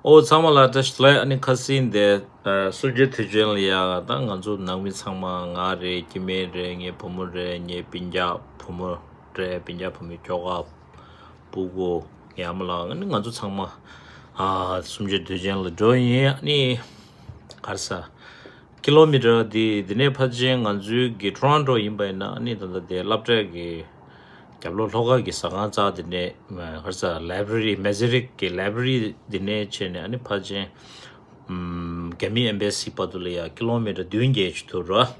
O samala tashlay ani khasin de sujit hijel ya ta nganzu nangmi sangma nga re kime re nge phumur re nge pinja phumur re pinja phumi choga pugo yamla ngani nganzu sangma sujit hijel do ye ani karsa kilometer di dine phaje nganzu gi Toronto imba na ani da de laptre gi Kablo loga ki saga za dine harsa library magic ke library dine chene ani phaje gami embassy padule ya kilometer doing gauge to ra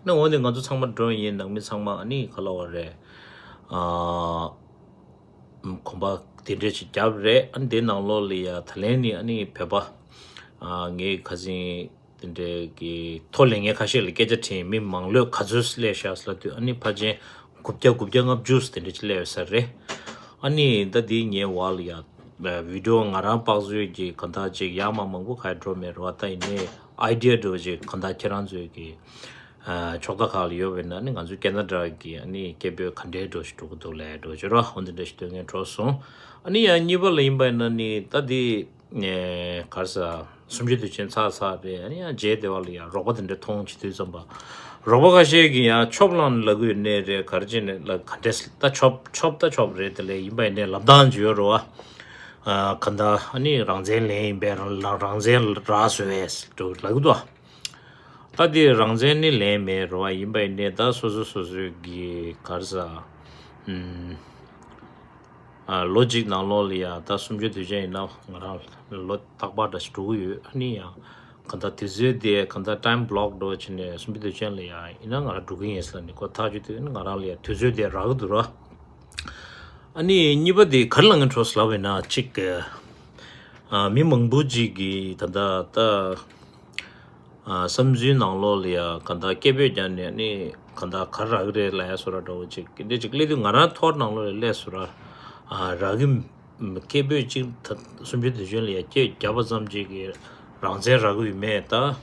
na wonde ngazu changma drawing yin nangmi changma ani khalaware komba tinde chi jabre an de nanglo le ya thaleni ani pheba nge khazi tinde ki tholenge khashel keje mi manglo khazus le shasla tu ani phaje kubja ngap juice tinde chile sarre ani da di nge wal ya video ngara pagzu ji kanda ji yama mangu hydro me rota ine idea do ji kanda chiran zu ki chokda khali yo ben ani nganzu Canada ki ani kebe khande do stu do le do jora on the stu nge troso ani ya ni bol imba ni ta di karsa sumje du chen sa be ani ya je de wal ya robot de thong chi tu zamba robot ga she gi ya choplan lagu ne re karjin la khandes ta chop re de le imba ne labdan ju ro wa kanda ani rangzen le be rangzen raswes to lagu do tadi rangzen ni le me ro imba ne da so gi karsa logic na lo ya ta sumje de je na ngara lo takba da stu yu ani ya kanda tize de kanda time block do chine sumje de chen le ya ina ngara dugin yes la ni ko ta ju de ngara le tize de ra du ra ani niba de kharlang tros la we na chik mi mangbu ji gi tanda ta samji na lo le ya kanda kebe jan ne ni kanda khar ra gre la ya sura do chik de chik le du ngara thor na lo le sura ragim kebe chi sumje de jen le che jabazam ji gi rangze ragu me ta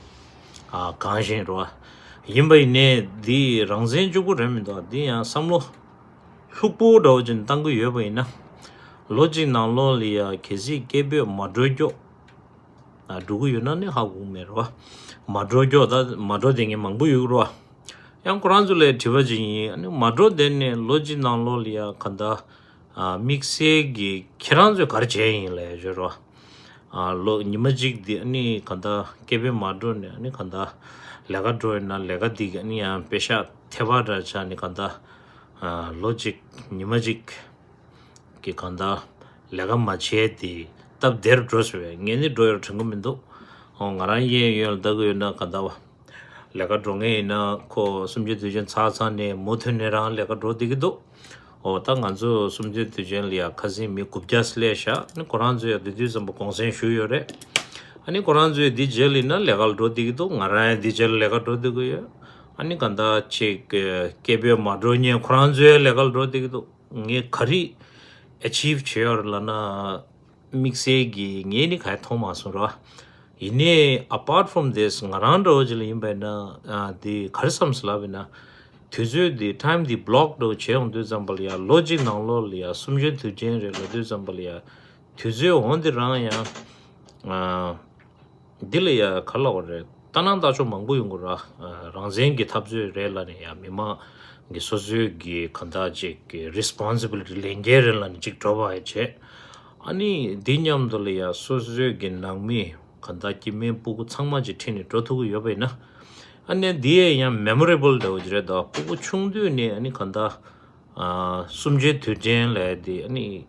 kanshin ro yimbai ne di rangzen ju gu rem da di ya samlo hukpo do jin tang gu yeba ina logic na lo li ya kezi kebe madrojo dugu yuna ne ha gu me ro madrojo da madro denge mangbu yu ro yang quran zu le thiba ji ani madro den ne logic na lo li ya khanda mixe gi khiranjo gar je yin le jo ro lo nimajik di ani khanda kebe madro ne ani khanda lega dro na lega di ani ya pesha theba ra cha ni khanda logic nimajik ki khanda lega ma che di tab der dros we ngeni dro thangum do ngara ye yel da go na khanda lega dro nge na ko sumje du jen cha ne mo thne ra lega dro di do ta nganzo sumje tu jen lia khazi mi kubja slesha ni quran zo ya di zam konsen shu yo re ani quran zo di jeli na legal ro di do ngara di jel legal ro di go ya ani kanda che kebe madro nye quran zo legal ro di do nge khari achieve chair la na mixe gi nge ni khai thoma so ra ine apart from this ngaran ro jeli imba na di kharsam slavina Tuzu the time the block do che on do zambalia logic na lo lia sumje tu genre lo do zambalia tuzu on the ran ya dilia khala ore tanan da cho mangbu yung ra rangzen gi thapju re la ne ya mima gi sozu gi khanda je gi responsibility lenger la ni chik toba che ani dinyam do lia sozu gi nangmi khanda ki me pu changma ji thini to thu yobe na 안에 뒤에 그냥 memorable 도지래도 보고 충분히 아니 간다 숨제 되jen래디 아니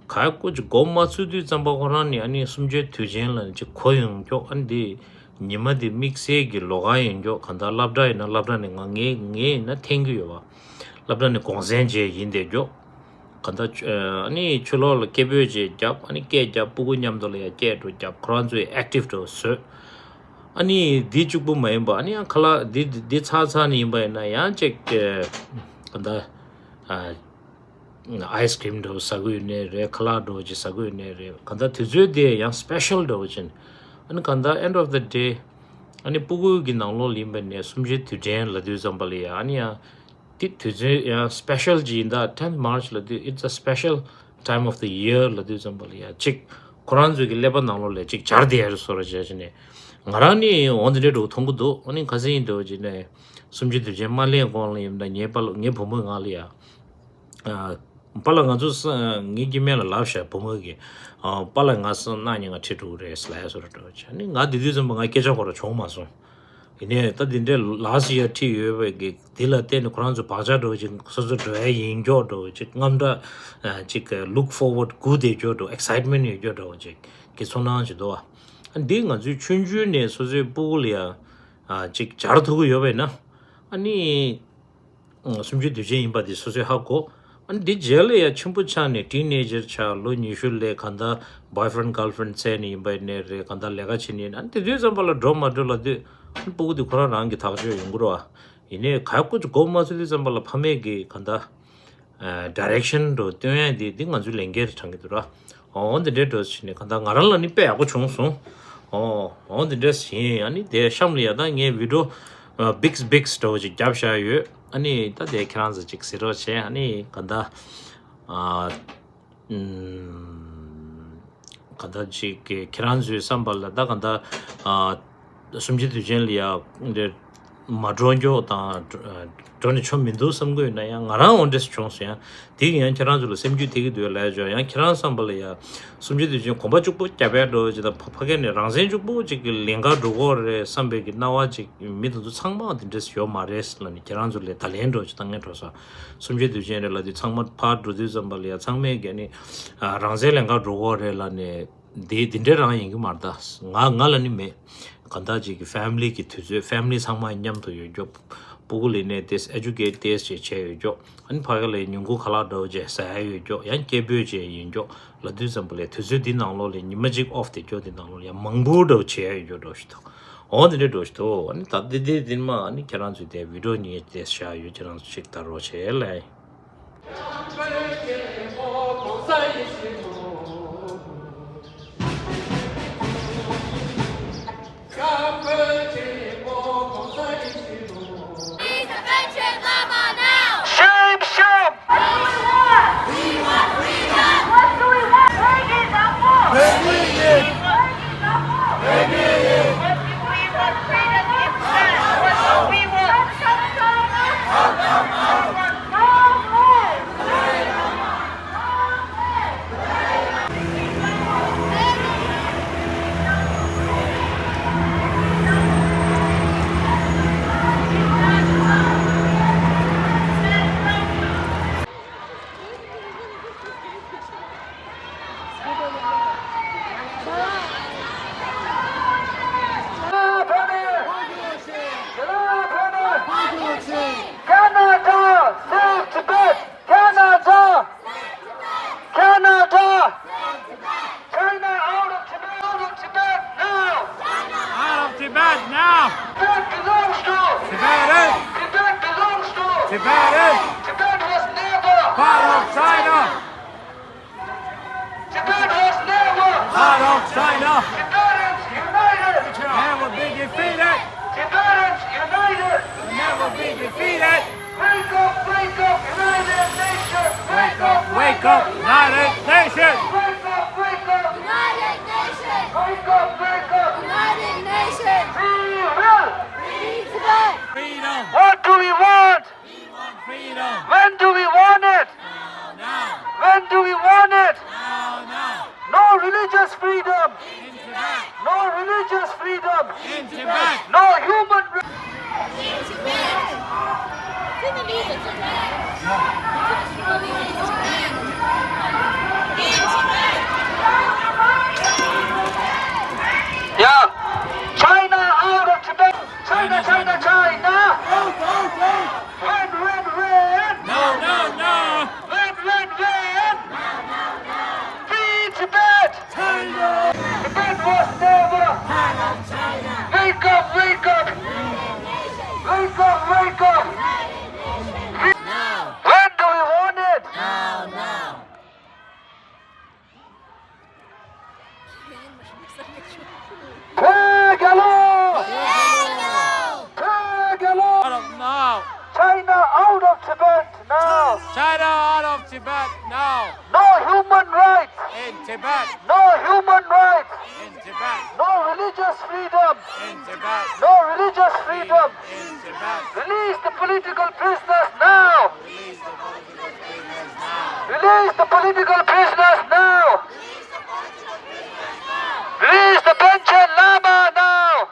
가고 고마수도 잠바거라니 아니 숨제 되jen래 지 고용교 안디 니마디 믹스에기 로가인조 간다 랍다이나 랍다네 나 땡큐요 랍다네 공센제 인데죠 간다 아니 출로 케베지 잡 아니 케잡 보고 냠돌래 케도 잡 크런즈 액티브도 서 아니 디죽부 마임바 아니 칼라 디 차차니 임바나 야책 간다 아이스크림도 사구네 레 칼라도 지 사구네 레 간다 티즈데 야 스페셜 도진 아니 간다 end of the day 아니 부구기 나올로 림베네 숨제 티젠 라디 잠발이야 아니야 티 티제 야 스페셜 지 in the 10th March 라디 it's a special time of the year 라디 잠발이야 직 코란주 기 레바 나로래 직 자르디야로 소라지네 ngarangi ondre do thongdo oni khasin do jine sumji de jemale gol yim da nyepal nge phomo ngalia pala nga jus ngi gimela lavsha phomo gi pala nga san na nga thitu re sla so do chani nga didi jam nga keja ko chong ma so ine ta din de last year thi ye ge dila te no kran jo baja do jin so so do yin jo do chik ngamda chik look forward good de jo do excitement ye jo do chik ke sona ji do andi nga ju chunju ne so je bulia chik jar thugo yobe na ani sumji de je imba de so je hago and di jele ya chimpu cha ne teenager cha lo ni shule khanda boyfriend girlfriend se ni ba ne re khanda lega chini an de example drama do la de bugu de khora rang gi thag je yungro ine khayko go ma se example phame gi khanda direction do tya di nga ju lenge thang gi dura on the date chini khanda ngaral ni pe ago chungsu on the dress ani de shamli ya da nge video big storage job sha yu 아니 다데 크란즈 직시로체 아니 간다 간다 지게 크란즈 삼발다 간다 숨지드 젠리아 근데 마드론조 다 돈이 좀 민도 섬고 있나야 나랑 온데스 총스야 되게 크란즈로 샘주 되게 되어라죠 야 크란즈 삼발이야 숨지드 좀 공부 쪽부 잡아도 저다 파파게네 랑센 쪽부 지게 랭가 도고레 삼베기 나와지 미도도 상마한테 요 마레스라니 크란즈레 달렌도 당해서 숨지드 젠레라디 상마 파드도 잠발이야 상메게니 랑센 랭가 도고레라네 딘데랑 얘기 말다 나라니 메 간다지 family ki thuze family sangma nyam to yo job pugule this educate this che jo an phagale nyungu khala do je sa yo jo yan ke byo je yin jo la du sample thuze din nang lo le magic of the jo din nang lo ya mangbu do che yo do sto on de do sto an ta de din ma ani karan ju de video ni de sha yo jaran chik ta ro che le China out of Tibet now. No human rights. In Tibet. No human rights. In Tibet. No religious freedom. In Tibet. No religious freedom. In Tibet. Release the political prisoners now. Release the political prisoners now. Release the political prisoners now. Release the Panchen Lama now.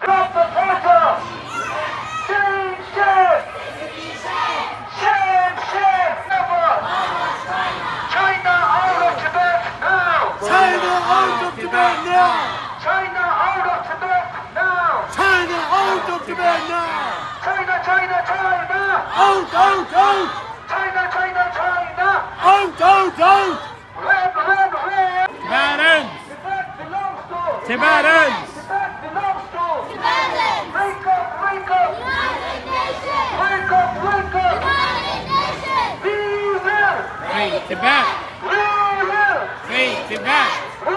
Drop the torture. Shame, shame. Shame, shame. Never. China out of Tibet now. China out of Tibet now. China out of Tibet now. China out of Tibet now. China, China, China. Out, out, out. China, China, China. Out, out, out. Red, red, red. Tibetans. Tibet belongs to. Tibetans. Tibet belongs to. Tibetans! Wake up, wake up. United Nations! Wake up, wake up. United Nations! We will. Free Tibet. We will. Free Tibet. We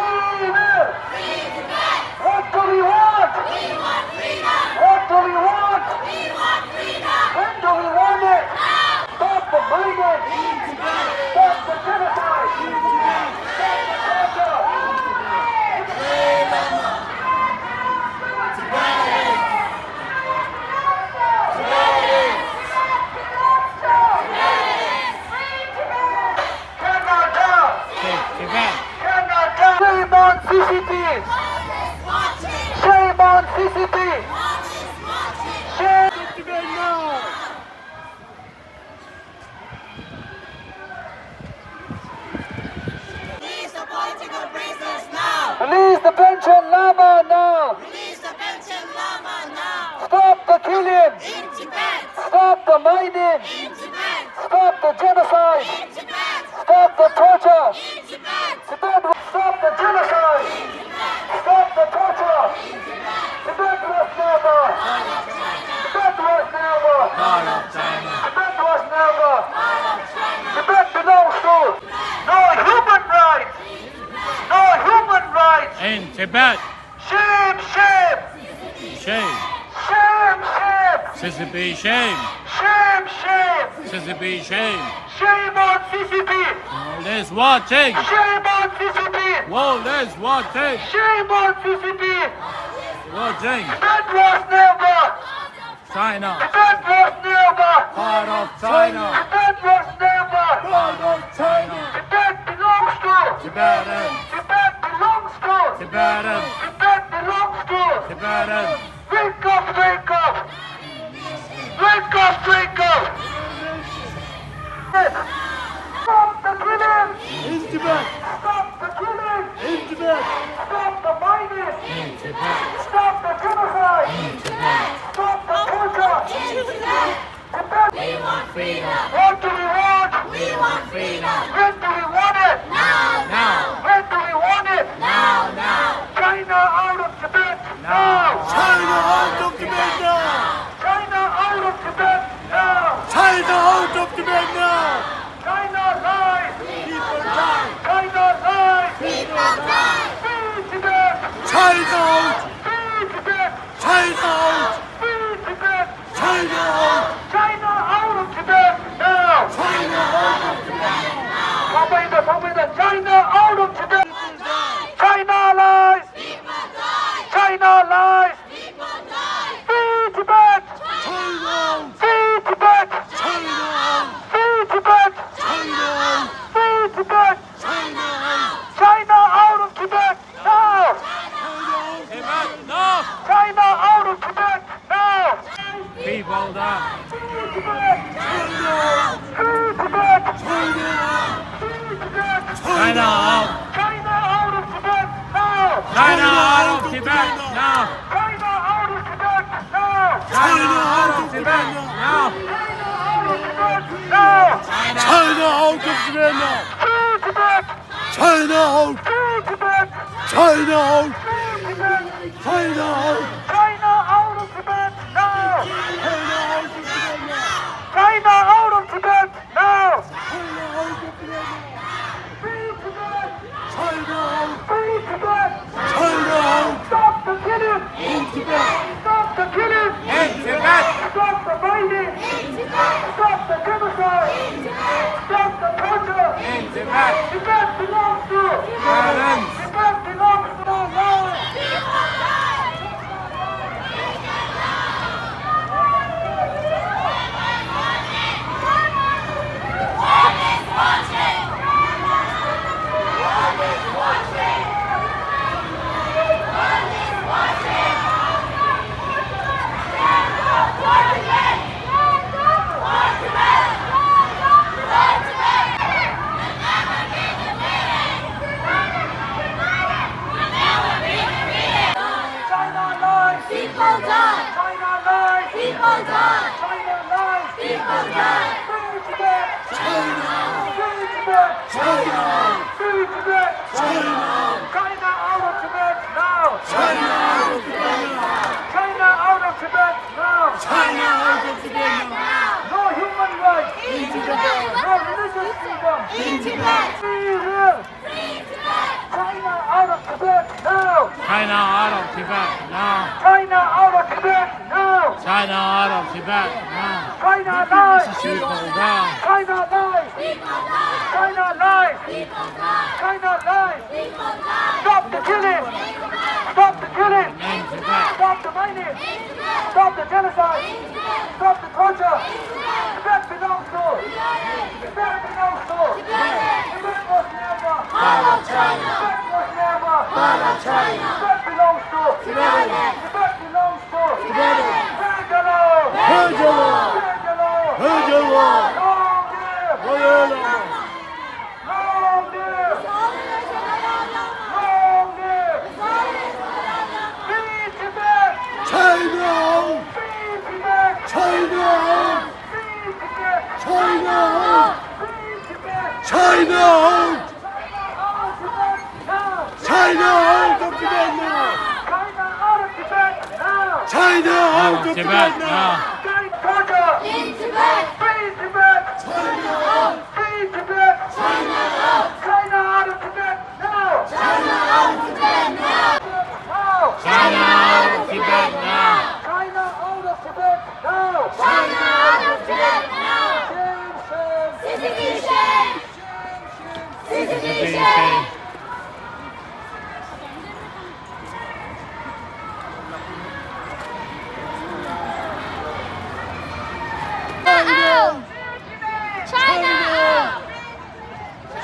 will. Free Tibet! What do we want? We want freedom! What do we want? We want freedom! When do we want it? Stop the mining. Stop the genocide. Stop the torture. Canada. Free Tibet. Canada. Shame on CCP. Shame on CCP. Shame. Tibet now. Release the political prisoners now! Release the Panchen Lama now. Release the Panchen Lama now! Stop the killing. In Tibet! Stop the mining. In Tibet! Stop the genocide. In Tibet! Stop the torture. In Tibet! Tibet will stop the genocide. Stop the torture. Tibet was never. Tibet was never. Part of China. Tibet was never. Tibet belongs to. No human rights. No human rights. In Tibet. Shame, shame. Shame. Shame, shame. CCP shame. Shame, shame. CCP shame. Shame on CCP. World is watching. Shame on CCP. World is watching. Shame on CCP. Watching. Tibet was never. China. Tibet was never. Part of China. Tibet was never. Part of China. Tibet belongs to. Tibetans. Tibet belongs to. Tibetans. Tibet belongs to. Tibetans. Wake up, wake up. Wake up, wake up. Stop the killing. In Tibet. Stop the killing. In Tibet. Stop the mining. In Tibet. Stop the genocide. Stop the torture. Tibet. We want freedom! What do we want? We want freedom! When do we want it? Now! Now. When do we want it? Now! Now! China out of Tibet now. China out of Tibet now. China out of Tibet now. China out of Tibet now. China lies. People die. China lies. People die! Free Tibet. China out. Free Tibet. China out. Free Tibet. China out. China out of Tibet now. China out of Tibet now. China out of Tibet. China lies. People die! China lies. People die! Free Tibet. China out. Free Tibet. China out. Free Tibet. China out. Free Tibet. China out. China out of Tibet now. Tibet now. China out of Tibet now. People die. Free Tibet. China out. Free Tibet. China out. Free Tibet. China out. China out of Tibet now. China out of Tibet now. China out of Tibet now. China out of Tibet now. China out of Tibet now. China out of Tibet now. Free Tibet. China out. Free Tibet. China out. China out of Tibet now. China out of Tibet now. China out of Tibet now. China out of Tibet now. Free Tibet. China out. Free Tibet. China out. Stop the killing. In Tibet. Stop the killing. In Tibet. Stop the fighting. Stop the genocide. Stop the torture. In Tibet. Tibet belongs to Parents. Tibet belongs to Lord. China lies. People die. China lies. People die. China lies. People die. Free Tibet. China. Free Tibet. China. Free Tibet. China. China out of Tibet now. China out of Tibet now. China out of Tibet now. China out of Tibet now. No human rights. In Tibet. No religious freedom. In Tibet. Free will. Free Tibet. China out of Tibet now. China out of Tibet now. China out of Tibet now. China out of Tibet now. China lies. People die. China lies. People die. China lies. People die. China lies. People die. Stop the killing. Stop the killing. In Tibet. Stop the mining. Stop the genocide. Stop the torture. Tibet belongs to. Tibet belongs to. Tibet was never. All of China. Tibet was never. All of China. Tibet belongs to. Tibet. Tibet belongs to. Tibet. Hello. Hello. Hello. Hello. Long live. Hello. Long live. Long live. Free Tibet. China. Free Tibet. China. Free Tibet. China. Free Tibet. China. China out of Tibet now. China out of Tibet now. China out of Tibet now. China out of Tibet Tibet now. now. Great torture. In Tibet. Free Tibet. China. Free Tibet. China out. China out of Tibet now. China out of Tibet now. Now. China out of Tibet now. China out of Tibet now. China out of Tibet now. Shame, shame. City shame. City shame. Out. China out.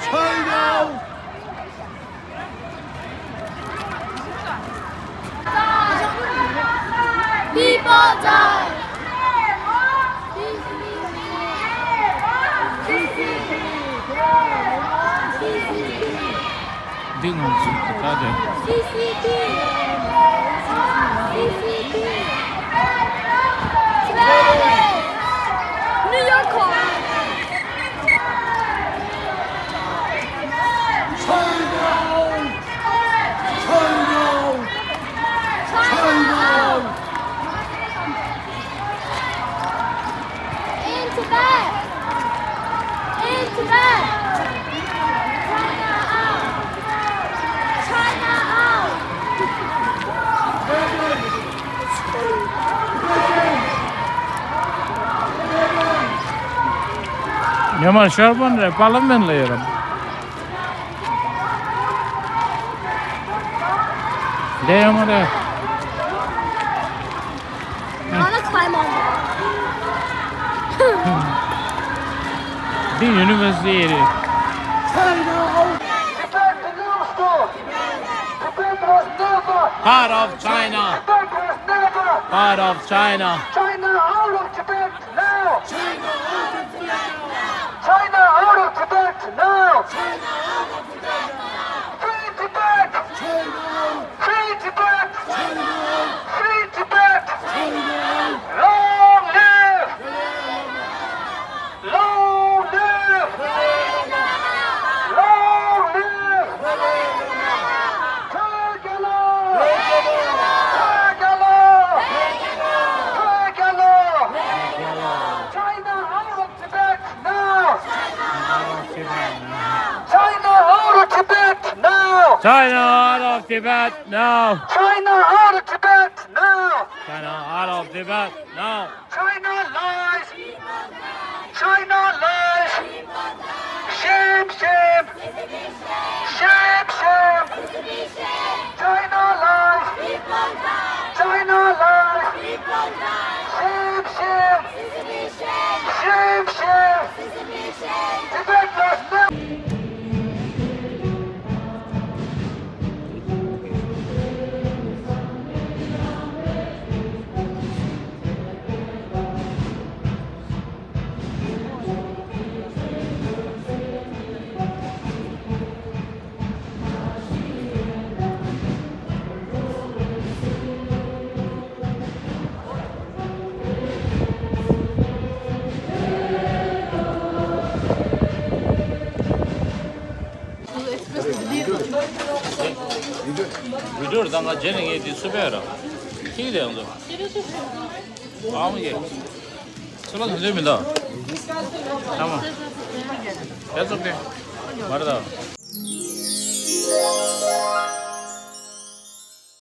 China. People die. Đừng làm gì của ta đấy. CCP. New York. In Tibet. In Tibet. China out. China out. Yaman Sharman re parliament le yaram. De yaman re. I want to climb on The university area. Tibet belongs to. Tibet was never. Part of China. Tibet was never. Part of China. China out of Tibet now. China out of Tibet now. Free Tibet. Free Tibet. Free Tibet. Long live. Long live. Long live. Take a law. Take a law. Take a law. China out of Tibet now. China out of Tibet now. China out of Tibet now. China out of Tibet now. China out of Tibet now. China lies. China lies. Shame, shame. Shame, shame. China lies. China lies. Shame, shame. Shame, shame. Tibet does not. Video danga jene di supera. Ki de ando. Amu ye. Solo 던집니다. tamam. That's okay. Varda.